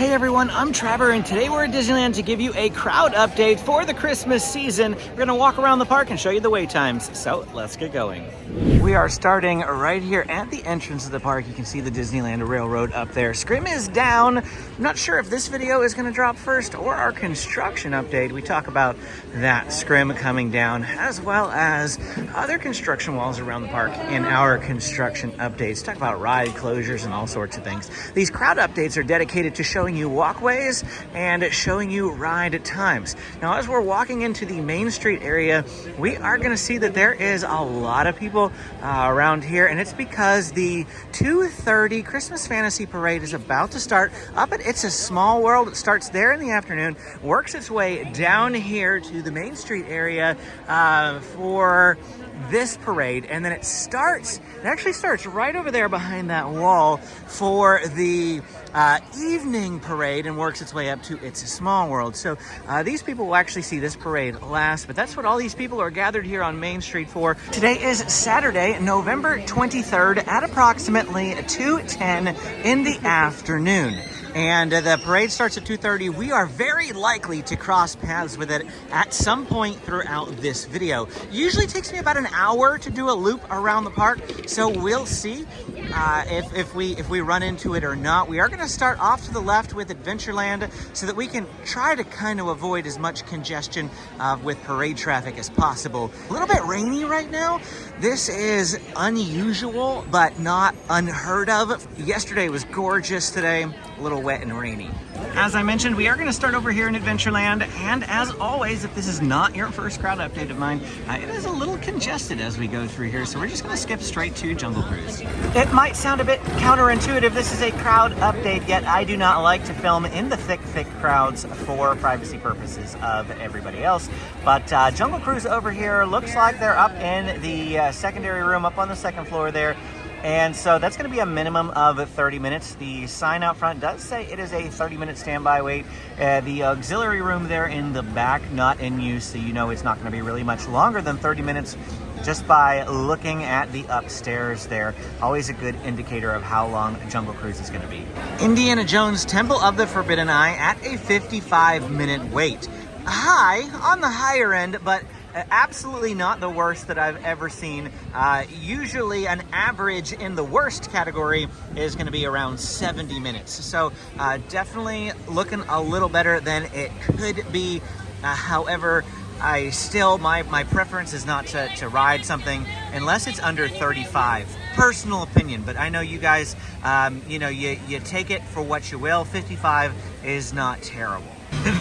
Hey everyone, I'm Trevor, and today we're at Disneyland to give you a crowd update for the Christmas season. We're gonna walk around the park and show you the wait times, so let's get going. We are starting right here at the entrance of the park. You can see the Disneyland Railroad up there. Scrim is down. I'm not sure if this video is gonna drop first or our construction update. We talk about that Scrim coming down, as well as other construction walls around the park in our construction updates. Talk about ride closures and all sorts of things. These crowd updates are dedicated to showing you walkways and showing you ride times. Now, as we're walking into the Main Street area, we are going to see that there is a lot of people around here, and it's because the 2:30 Christmas Fantasy Parade is about to start up at It's a Small World. It starts there in the afternoon, works its way down here to the Main Street area for this parade, and then it actually starts right over there behind that wall for the evening parade and works its way up to It's a Small World. So these people will actually see this parade last, but that's what all these people are gathered here on Main Street for. Today is Saturday, November 23rd at approximately 2:10 in the afternoon. And the parade starts at 2:30. We are very likely to cross paths with it at some point throughout this video. Usually takes me about an hour to do a loop around the park, so we'll see if we run into it or not. We are going to start off to the left with Adventureland so that we can try to kind of avoid as much congestion with parade traffic as possible. A little bit rainy right now. This is unusual, but not unheard of. Yesterday was gorgeous. Today, a little wet and rainy. As I mentioned, we are going to start over here in Adventureland, and as always, if this is not your first crowd update of mine, it is a little congested as we go through here, so we're just going to skip straight to Jungle Cruise. It might sound a bit counterintuitive. This is a crowd update, yet I do not like to film in the thick crowds for privacy purposes of everybody else. But Jungle Cruise over here looks like they're up in the secondary room up on the second floor there. And so that's going to be a minimum of 30 minutes. The sign out front does say it is a 30-minute standby wait. The auxiliary room there in the back, not in use, so you know it's not going to be really much longer than 30 minutes just by looking at the upstairs there. Always a good indicator of how long Jungle Cruise is going to be. Indiana Jones Temple of the Forbidden Eye at a 55-minute wait. High, on the higher end, but absolutely not the worst that I've ever seen. Usually an average in the worst category is going to be around 70 minutes. So definitely looking a little better than it could be. However, my preference is not to ride something unless it's under 35. Personal opinion, but I know you guys, you take it for what you will. 55 is not terrible.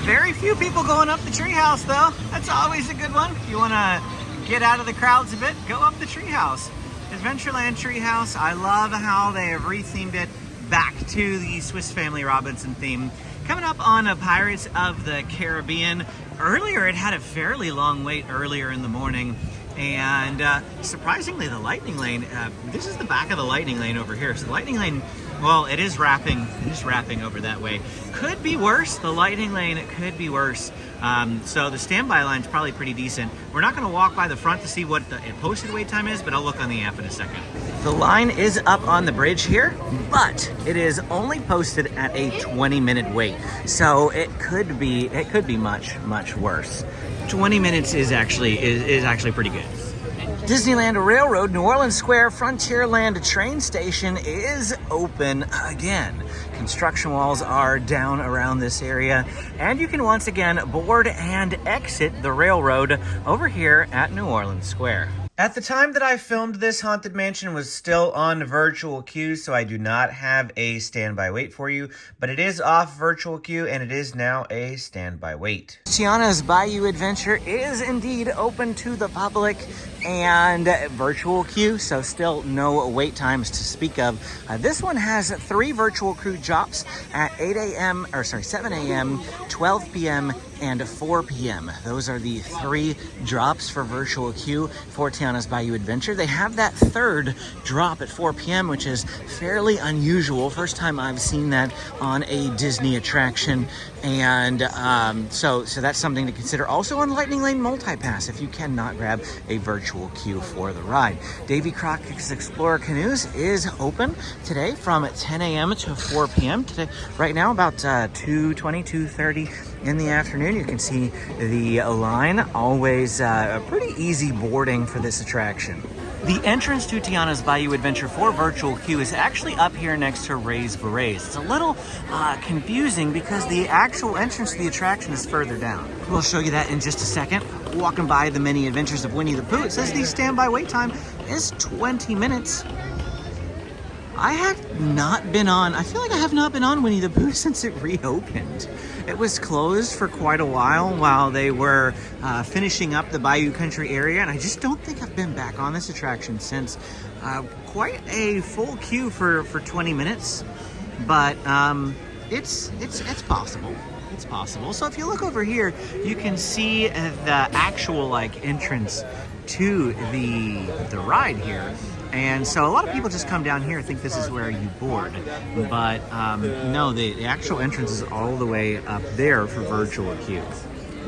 Very few people going up the treehouse, though. That's always a good one. If you want to get out of the crowds a bit, go up the treehouse. Adventureland treehouse. I love how they have rethemed it back to the Swiss Family Robinson theme. Coming up on Pirates of the Caribbean. Earlier, it had a fairly long wait earlier in the morning. And surprisingly, the Lightning Lane, this is the back of the Lightning Lane over here. So the Lightning Lane, well, it is wrapping over that way. Could be worse. The Lightning Lane, it could be worse. So the standby line is probably pretty decent. We're not going to walk by the front to see what the posted wait time is, but I'll look on the app in a second. The line is up on the bridge here, but it is only posted at a 20-minute wait. So it could be much worse. 20 minutes is actually pretty good. Disneyland Railroad, New Orleans Square, Frontierland train station is open again. Construction walls are down around this area, and you can once again board and exit the railroad over here at New Orleans Square. At the time that I filmed this, Haunted Mansion was still on virtual queue, so I do not have a standby wait for you, but it is off virtual queue, and it is now a standby wait. Tiana's Bayou Adventure is indeed open to the public and virtual queue, so still no wait times to speak of. This one has 3 virtual queue drops at 7 a.m., 12 p.m., and 4 p.m. Those are the 3 drops for virtual queue for Tiana Tiana's Bayou Adventure. They have that third drop at 4 p.m., which is fairly unusual. First time I've seen that on a Disney attraction. And so that's something to consider. Also on Lightning Lane Multipass, if you cannot grab a virtual queue for the ride. Davy Crockett's Explorer Canoes is open today from 10 a.m. to 4 p.m. Today, right now, about 2:20, 2:30 in the afternoon. You can see the line. Always a pretty easy boarding for this attraction. The entrance to Tiana's Bayou Adventure 4 virtual queue is actually up here next to Ray's Berets. It's a little confusing because the actual entrance to the attraction is further down. We'll show you that in just a second. Walking by the many adventures of Winnie the Pooh, it says the standby wait time is 20 minutes. I feel like I have not been on Winnie the Pooh since it reopened. It was closed for quite a while they were finishing up the Bayou Country area, and I just don't think I've been back on this attraction since. Quite a full queue for 20 minutes, but it's possible. It's possible. So if you look over here, you can see the actual entrance to the ride here. And so a lot of people just come down here and think this is where you board. But no, the actual entrance is all the way up there for virtual queue.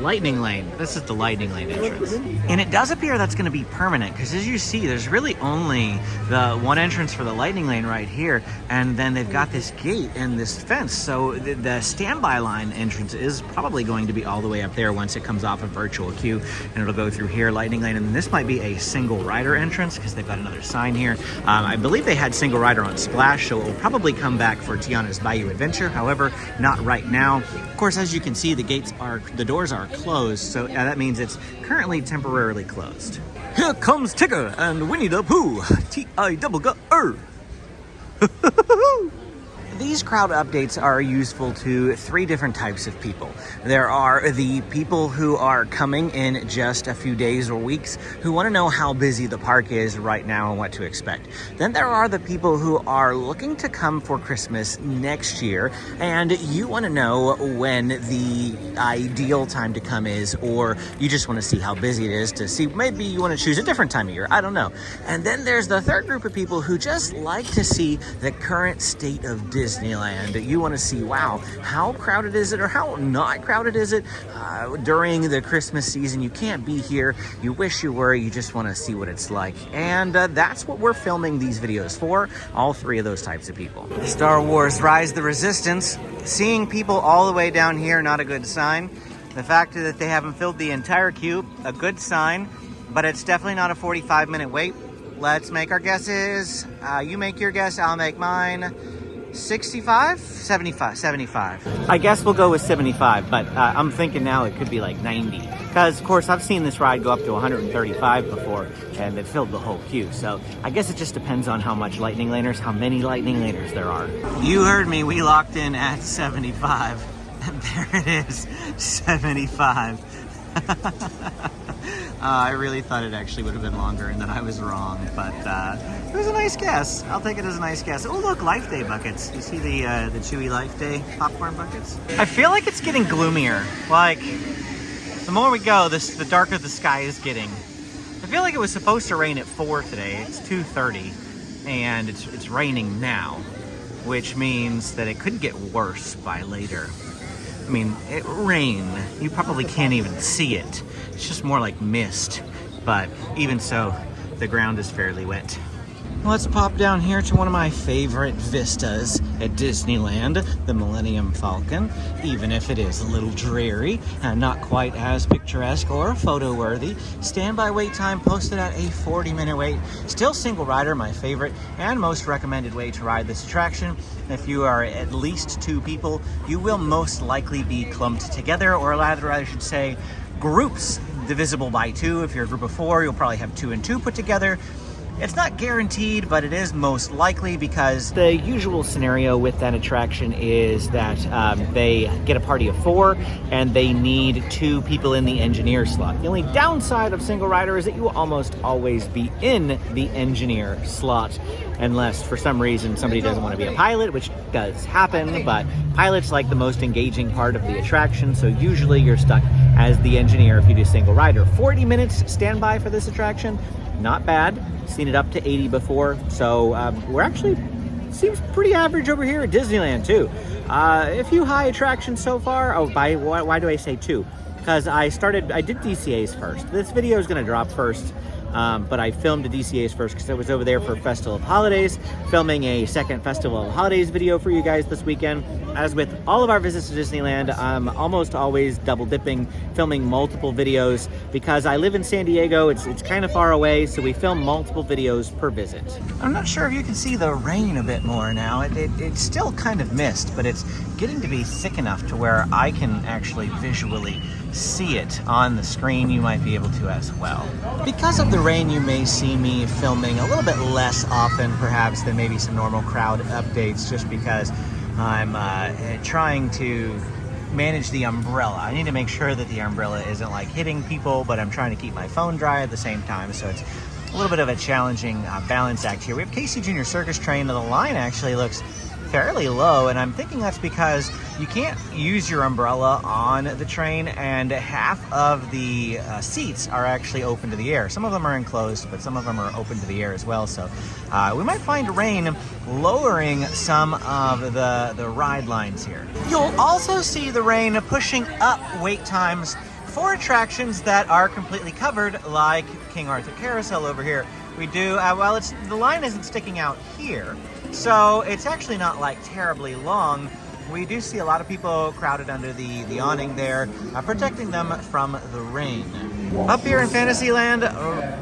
Lightning Lane. This is the Lightning Lane entrance. And it does appear that's going to be permanent because as you see, there's really only the one entrance for the Lightning Lane right here. And then they've got this gate and this fence. So the standby line entrance is probably going to be all the way up there once it comes off of virtual queue. And it'll go through here, Lightning Lane. And this might be a single rider entrance because they've got another sign here. I believe they had single rider on Splash, so it will probably come back for Tiana's Bayou Adventure. However, not right now. Of course, as you can see, the doors are closed, so that means it's currently temporarily closed. Here comes Tigger and Winnie the Pooh. T-I-double-G-R. These crowd updates are useful to three different types of people. There are the people who are coming in just a few days or weeks who want to know how busy the park is right now and what to expect. Then there are the people who are looking to come for Christmas next year and you want to know when the ideal time to come is, or you just want to see how busy it is to see, maybe you want to choose a different time of year, I don't know. And then there's the third group of people who just like to see the current state of Disneyland. You want to see, wow, how crowded is it or how not crowded is it during the Christmas season? You can't be here. You wish you were. You just want to see what it's like. And that's what we're filming these videos for, all three of those types of people. Star Wars Rise of the Resistance. Seeing people all the way down here, not a good sign. The fact that they haven't filled the entire queue, a good sign, but it's definitely not a 45-minute wait. Let's make our guesses. You make your guess, I'll make mine. 65? 75. I guess we'll go with 75, but I'm thinking now it could be like 90. Because, of course, I've seen this ride go up to 135 before, and it filled the whole queue. So I guess it just depends on how many Lightning Laners there are. You heard me, we locked in at 75. And there it is, 75. I really thought it actually would have been longer and that I was wrong, but it was a nice guess. I'll take it as a nice guess. Oh, look, Life Day buckets. You see the Chewy Life Day popcorn buckets? I feel like it's getting gloomier. Like, the more we go, the darker the sky is getting. I feel like it was supposed to rain at 4 today. It's 2:30, and it's raining now, which means that it could get worse by later. I mean, rain, you probably can't even see it. It's just more like mist, but even so, the ground is fairly wet. Let's pop down here to one of my favorite vistas at Disneyland, the Millennium Falcon. Even if it is a little dreary and not quite as picturesque or photo-worthy, standby wait time posted at a 40-minute wait. Still single rider, my favorite and most recommended way to ride this attraction. If you are at least 2 people, you will most likely be clumped together, or rather I should say groups divisible by 2. If you're a group of 4, you'll probably have 2 and 2 put together. It's not guaranteed, but it is most likely because the usual scenario with that attraction is that they get a party of 4 and they need 2 people in the engineer slot. The only downside of single rider is that you will almost always be in the engineer slot unless for some reason somebody doesn't want to be a pilot, which does happen, but pilots like the most engaging part of the attraction, so usually you're stuck as the engineer if you do single rider. 40 minutes standby for this attraction. not bad. Seen it up to 80 before, so we're actually, seems pretty average over here at Disneyland too. A few high attractions so far. Oh, why do I say 2? Because I did DCA's first. This video is going to drop first, but I filmed the DCA's first because I was over there for Festival of Holidays, filming a second Festival of Holidays video for you guys this weekend. As with all of our visits to Disneyland, I'm almost always double dipping, filming multiple videos because I live in San Diego. It's kind of far away, so we film multiple videos per visit. I'm not sure if you can see the rain a bit more now. It's still kind of mist, but it's getting to be thick enough to where I can actually visually see it on the screen. You might be able to as well. Because of the rain, you may see me filming a little bit less often perhaps than maybe some normal crowd updates, just because I'm trying to manage the umbrella. I need to make sure that the umbrella isn't like hitting people, but I'm trying to keep my phone dry at the same time, so it's a little bit of a challenging balance act here. We have Casey Jr. Circus Train, and the line actually looks fairly low, and I'm thinking that's because you can't use your umbrella on the train, and half of the seats are actually open to the air. Some of them are enclosed, but some of them are open to the air as well, so we might find rain lowering some of the ride lines here. You'll also see the rain pushing up wait times for attractions that are completely covered, like King Arthur Carousel over here. We do, well, the line isn't sticking out here, so it's actually not like terribly long. We do see a lot of people crowded under the awning there, protecting them from the rain. Up here in Fantasyland,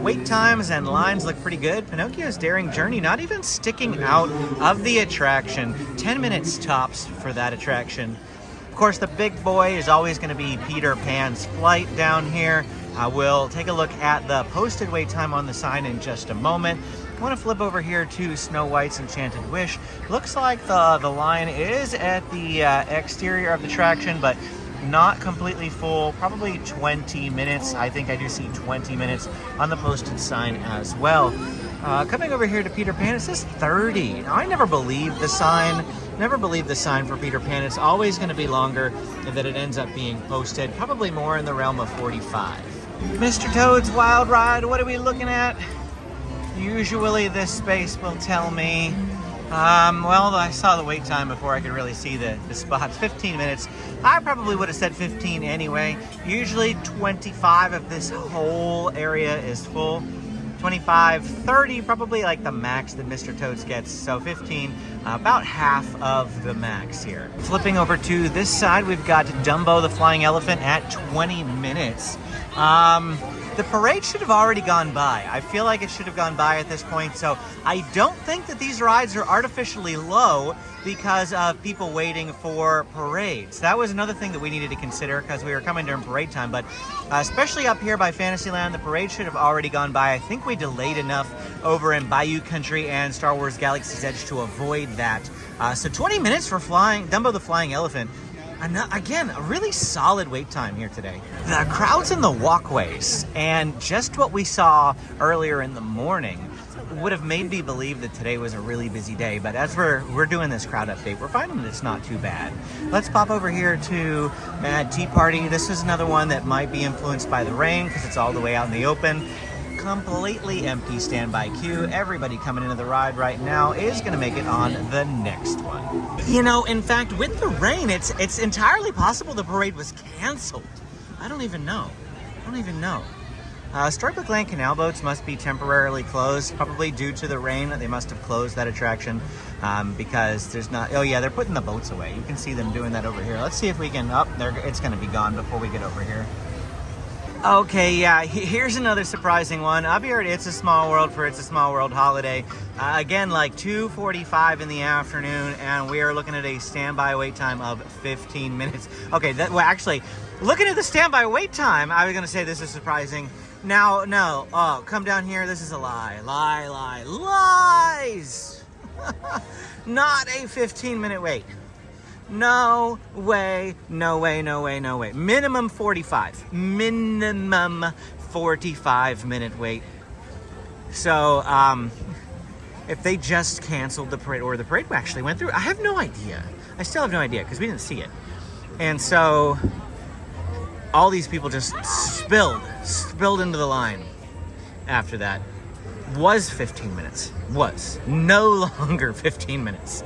wait times and lines look pretty good. Pinocchio's Daring Journey not even sticking out of the attraction. 10 minutes tops for that attraction. Of course, the big boy is always going to be Peter Pan's Flight down here. We'll take a look at the posted wait time on the sign in just a moment. I want to flip over here to Snow White's Enchanted Wish. Looks like the line is at the exterior of the attraction, but not completely full. Probably 20 minutes. I think I do see 20 minutes on the posted sign as well. Coming over here to Peter Pan, it says 30. Now, I never believed the sign. Never believed the sign for Peter Pan. It's always going to be longer than it ends up being posted. Probably more in the realm of 45. Mr. Toad's Wild Ride, what are we looking at? Usually this space will tell me, well, I saw the wait time before I could really see the spots. 15 minutes. I probably would have said 15 anyway. Usually 25 of this whole area is full. 25, 30, probably like the max that Mr. Toad's gets. So 15, about half of the max here. Flipping over to this side, we've got Dumbo the Flying Elephant at 20 minutes. The parade should have already gone by. I feel like it should have gone by at this point, so I don't think that these rides are artificially low because of people waiting for parades. That was another thing that we needed to consider because we were coming during parade time, but especially up here by Fantasyland, the parade should have already gone by. I think we delayed enough over in Bayou Country and Star Wars Galaxy's Edge to avoid that. So 20 minutes for Dumbo the Flying Elephant. Again, a really solid wait time here today. The crowds in the walkways and just what we saw earlier in the morning would have made me believe that today was a really busy day, but as we're doing this crowd update, we're finding that it's not too bad. Let's pop over here to Mad Tea Party. This is another one that might be influenced by the rain because it's all the way out in the open. Completely empty standby queue. Everybody coming into the ride right now is going to make it on the next one. You know, in fact, with the rain, it's entirely possible the parade was canceled. I don't even know. Storybook Land canal boats must be temporarily closed, probably due to the rain. They must have closed that attraction because there's not. Oh yeah, they're putting the boats away. You can see them doing that over here. Let's see if we can. It's going to be gone before we get over here. Okay, yeah, here's another surprising one. Up here at It's a Small World for It's a Small World holiday. Again, like 2:45 in the afternoon, and we are looking at a standby wait time of 15 minutes. Okay, actually, looking at the standby wait time, I was going to say this is surprising. Now, no, come down here. This is a lie. Lies! Not a 15-minute wait. No way. Minimum 45. Minimum 45-minute wait. So, if they just canceled the parade, or the parade actually went through, I have no idea. I still have no idea because we didn't see it. And so, all these people just spilled into the line after that. was 15 minutes. Was. No longer 15 minutes.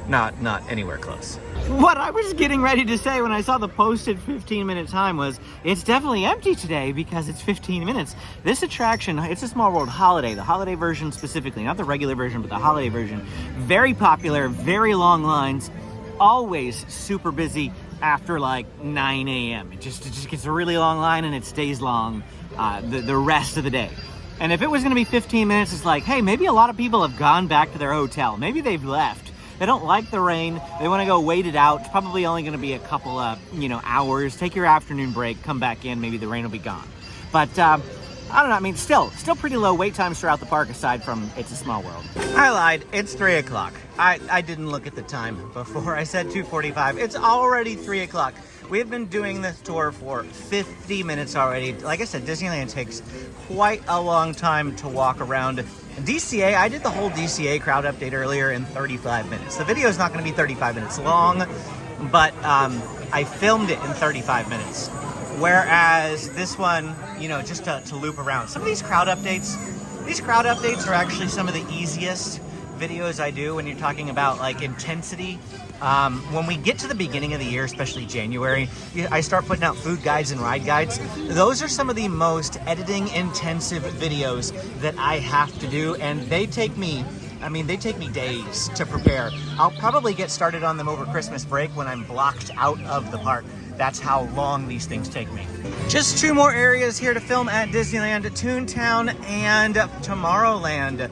Not anywhere close. What I was getting ready to say when I saw the posted 15-minute time was, it's definitely empty today because it's 15 minutes. This attraction, it's a Small World Holiday, the holiday version specifically, not the regular version, but the holiday version. Very popular, very long lines, always super busy after like 9 a.m. It just gets a really long line and it stays long the rest of the day. And if it was gonna be 15 minutes, it's like, hey, maybe a lot of people have gone back to their hotel. Maybe they've left. They don't like the rain. They want to go wait it out. It's probably only going to be a couple of, hours. Take your afternoon break, come back in. Maybe the rain will be gone. But I don't know. I mean, still pretty low wait times throughout the park aside from It's a Small World. I lied. It's 3 o'clock. I didn't look at the time before. I said 2:45. It's already 3 o'clock. We have been doing this tour for 50 minutes already. Like I said, Disneyland takes quite a long time to walk around. DCA, I did the whole DCA crowd update earlier in 35 minutes. The video is not going to be 35 minutes long, but I filmed it in 35 minutes. Whereas this one, just to loop around. Some of these crowd updates are actually some of the easiest videos I do when you're talking about like intensity. When we get to the beginning of the year, especially January, I start putting out food guides and ride guides. Those are some of the most editing intensive videos that I have to do, and they take me days to prepare. I'll probably get started on them over Christmas break when I'm blocked out of the park. That's how long these things take me. Just 2 more areas here to film at Disneyland, Toontown and Tomorrowland.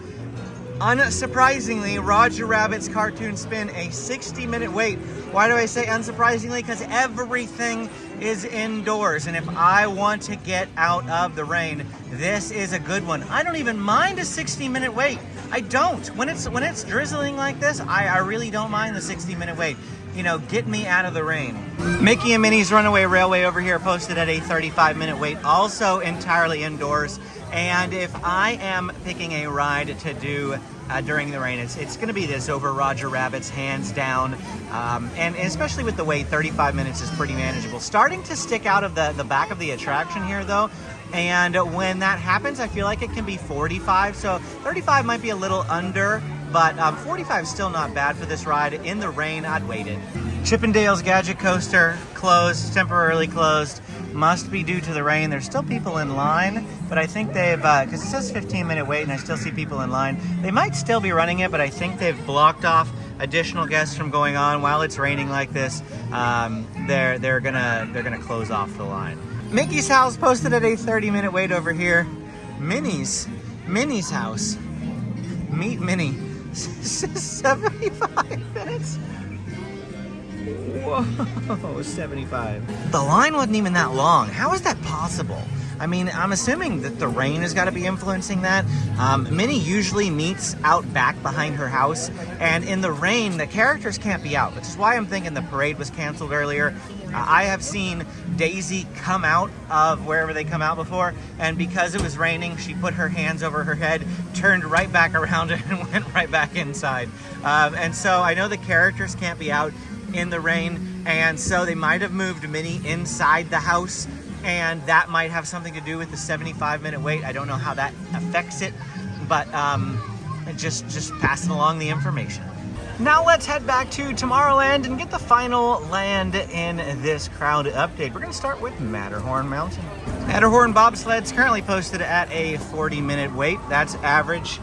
Unsurprisingly, Roger Rabbit's Cartoon Spin, a 60-minute wait. Why do I say unsurprisingly? Because everything is indoors, and if I want to get out of the rain, this is a good one. I don't even mind a 60-minute wait. I don't. When it's drizzling like this, I really don't mind the 60-minute wait. Get me out of the rain. Mickey and Minnie's Runaway Railway over here posted at a 35-minute wait, also entirely indoors. And if I am picking a ride to do during the rain, it's going to be this over Roger Rabbit's, hands down. And especially with the wait, 35 minutes is pretty manageable. Starting to stick out of the back of the attraction here, though. And when that happens, I feel like it can be 45. So 35 might be a little under, but 45 is still not bad for this ride. In the rain, I'd wait it. Chippendale's Gadget Coaster closed, temporarily closed. Must be due to the rain. There's still people in line, but I think they've, because it says 15-minute wait and I still see people in line. They might still be running it, but I think they've blocked off additional guests from going on while it's raining like this. They're gonna close off the line. Mickey's house posted at a 30-minute wait over here. Minnie's house. Meet Minnie. 75 minutes. Whoa, 75. The line wasn't even that long. How is that possible? I mean, I'm assuming that the rain has got to be influencing that. Minnie usually meets out back behind her house, and in the rain, the characters can't be out, which is why I'm thinking the parade was canceled earlier. I have seen Daisy come out of wherever they come out before, and because it was raining, she put her hands over her head, turned right back around and went right back inside. And so I know the characters can't be out in the rain, and so they might have moved Minnie inside the house, and that might have something to do with the 75-minute wait. I don't know how that affects it, but just passing along the information. Now let's head back to Tomorrowland and get the final land in this crowd update. We're going to start with Matterhorn Mountain. Matterhorn bobsled's currently posted at a 40-minute wait. That's average.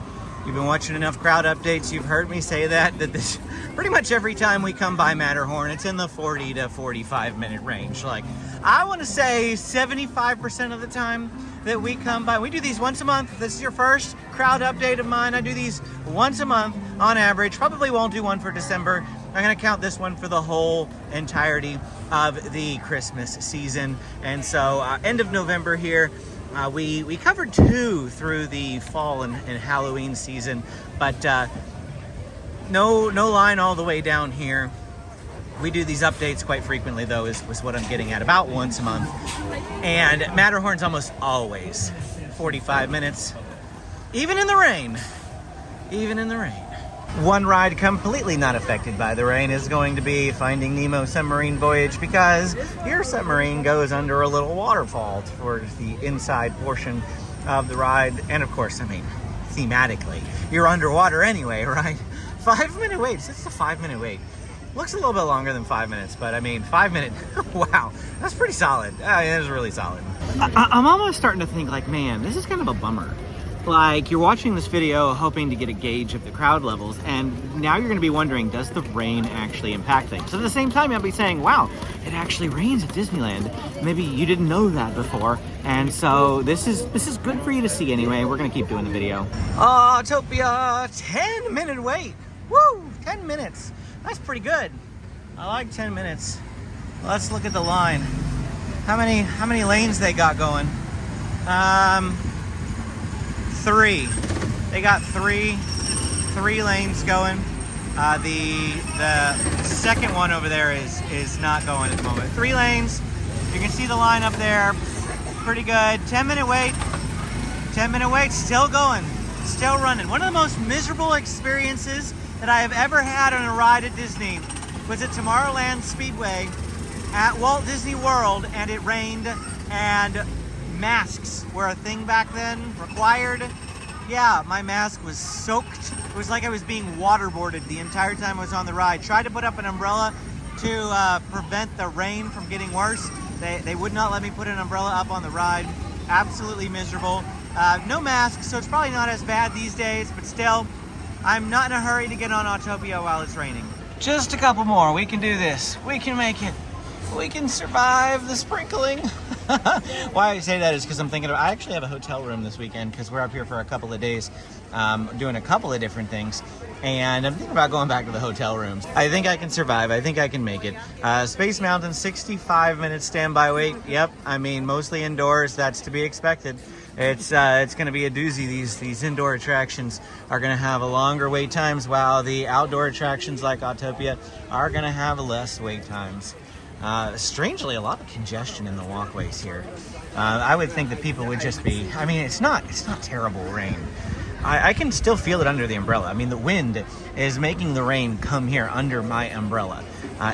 You've been watching enough crowd updates. You've heard me say that this pretty much every time we come by Matterhorn, it's in the 40 to 45-minute range. Like, I want to say 75% of the time that we come by, we do these once a month. This is your first crowd update of mine. I do these once a month on average. Probably won't do one for December. I'm going to count this one for the whole entirety of the Christmas season. And so end of November here, we covered 2 through the fall and Halloween season, but no line all the way down here. We do these updates quite frequently, though, is what I'm getting at, about once a month. And Matterhorn's almost always 45 minutes, even in the rain. Even in the rain. One ride completely not affected by the rain is going to be Finding Nemo Submarine Voyage, because your submarine goes under a little waterfall towards the inside portion of the ride. And of course, I mean, thematically. You're underwater anyway, right? 5-minute wait. It's a 5-minute wait. Looks a little bit longer than 5 minutes, but I mean, 5 minute, wow, that's pretty solid. I mean, that was really solid. I'm almost starting to think like, man, this is kind of a bummer. Like, you're watching this video hoping to get a gauge of the crowd levels, and now you're going to be wondering, does the rain actually impact things? So at the same time, I'll be saying, wow, it actually rains at Disneyland. Maybe you didn't know that before, and so this is good for you to see anyway. We're going to keep doing the video. Autopia, 10-minute wait. Woo, 10 minutes. That's pretty good. I like 10 minutes. Let's look at the line. How many lanes they got going? 3. They got three lanes going. The second one over there is not going at the moment. 3 lanes. You can see the line up there. Pretty good. 10-minute wait. 10-minute wait. Still going. Still running. One of the most miserable experiences that I have ever had on a ride at Disney was at Tomorrowland Speedway at Walt Disney World, and it rained, and masks were a thing back then, required. Yeah, my mask was soaked. It was like I was being waterboarded the entire time I was on the ride. Tried to put up an umbrella to prevent the rain from getting worse. They would not let me put an umbrella up on the ride. Absolutely miserable. No mask, so it's probably not as bad these days, but still, I'm not in a hurry to get on Autopia while it's raining. Just a couple more. We can do this. We can make it. We can survive the sprinkling. Why I say that is because I'm thinking I actually have a hotel room this weekend because we're up here for a couple of days doing a couple of different things. And I'm thinking about going back to the hotel rooms. I think I can survive. I think I can make it. Space Mountain, 65-minute standby wait. Yep, I mean, mostly indoors. That's to be expected. It's going to be a doozy. These indoor attractions are going to have a longer wait times, while the outdoor attractions like Autopia are going to have less wait times. Strangely, a lot of congestion in the walkways here. I would think that people would just be, I mean, it's not terrible rain. I can still feel it under the umbrella. I mean, the wind is making the rain come here under my umbrella.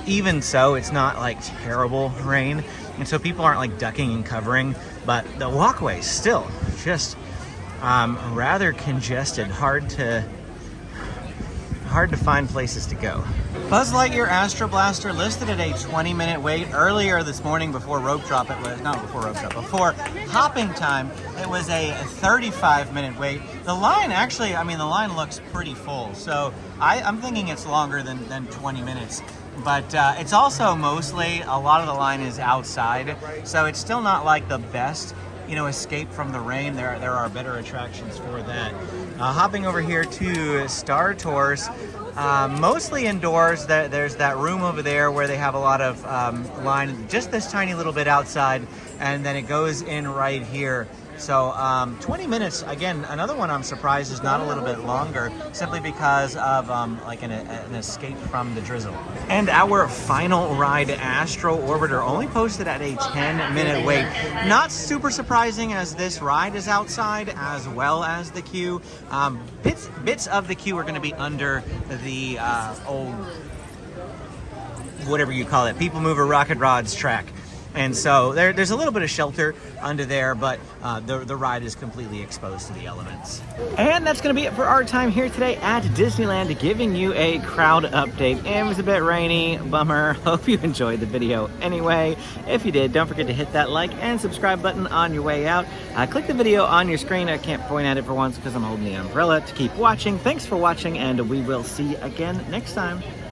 Even so, it's not like terrible rain. And so people aren't like ducking and covering, but the walkways still just rather congested, hard to find places to go. Buzz Lightyear Astro Blaster listed at a 20-minute wait. Earlier this morning before rope drop, before hopping time, it was a 35-minute wait. The line actually, I mean, the line looks pretty full. So I'm thinking it's longer than 20 minutes. But it's also mostly, a lot of the line is outside. So it's still not like the best, escape from the rain. There are better attractions for that. Hopping over here to Star Tours, mostly indoors. There's that room over there where they have a lot of line, just this tiny little bit outside, and then it goes in right here. So 20 minutes, again, another one I'm surprised is not a little bit longer, simply because of like an escape from the drizzle. And our final ride, Astro Orbiter, only posted at a 10-minute wait. Not super surprising, as this ride is outside as well as the queue. Bits of the queue are going to be under the old, whatever you call it, People Mover Rocket Rods track. And so there's a little bit of shelter under there, but the ride is completely exposed to the elements. And that's going to be it for our time here today at Disneyland, giving you a crowd update. It was a bit rainy, bummer. Hope you enjoyed the video anyway. If you did, don't forget to hit that like and subscribe button on your way out. Click the video on your screen. I can't point at it for once because I'm holding the umbrella to keep watching. Thanks for watching, and we will see you again next time.